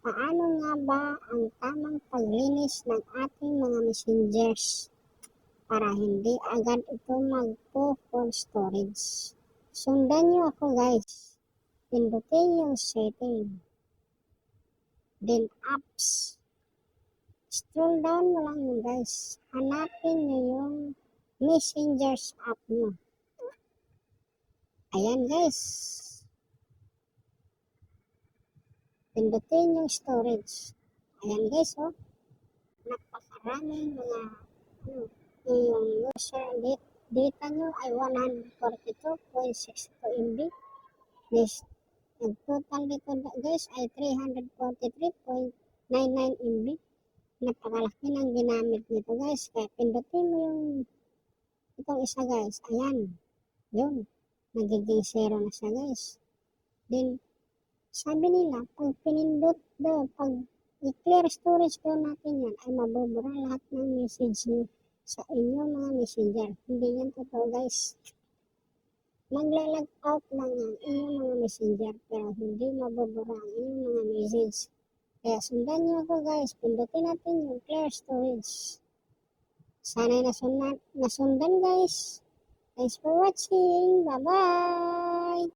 Paano nga ba ang tamang paglinis ng ating mga messengers para hindi agad ito magpo-full storage? Sundan nyo ako guys. Pindutin yung setting. Then apps. Scroll down mo lang yun guys. Hanapin nyo yung messengers app nyo. Ayan guys. Pindutin yung storage. Ayan guys oh. Napakaraming mga yung user data nyo ay 142.62 MB. This, yung total dito guys ay 343.99 MB. Napakalaki ng ginamit nito guys. Kaya pindutin mo yung itong isa guys. Ayan. Yun. Nagiging 0 na siya guys. Then, sabi nila, pag pinindot daw, pag i-clear storage daw natin yan, ay mabubura lahat ng message nyo sa inyong mga messenger. Hindi yan totoo guys. Magla-log out lang ang inyong mga messenger, pero hindi mabubura ang inyong mga message. Kaya sundan nyo ako guys, pindutin natin yung clear storage. Sana'y nasundan guys. Thanks for watching. Bye-bye!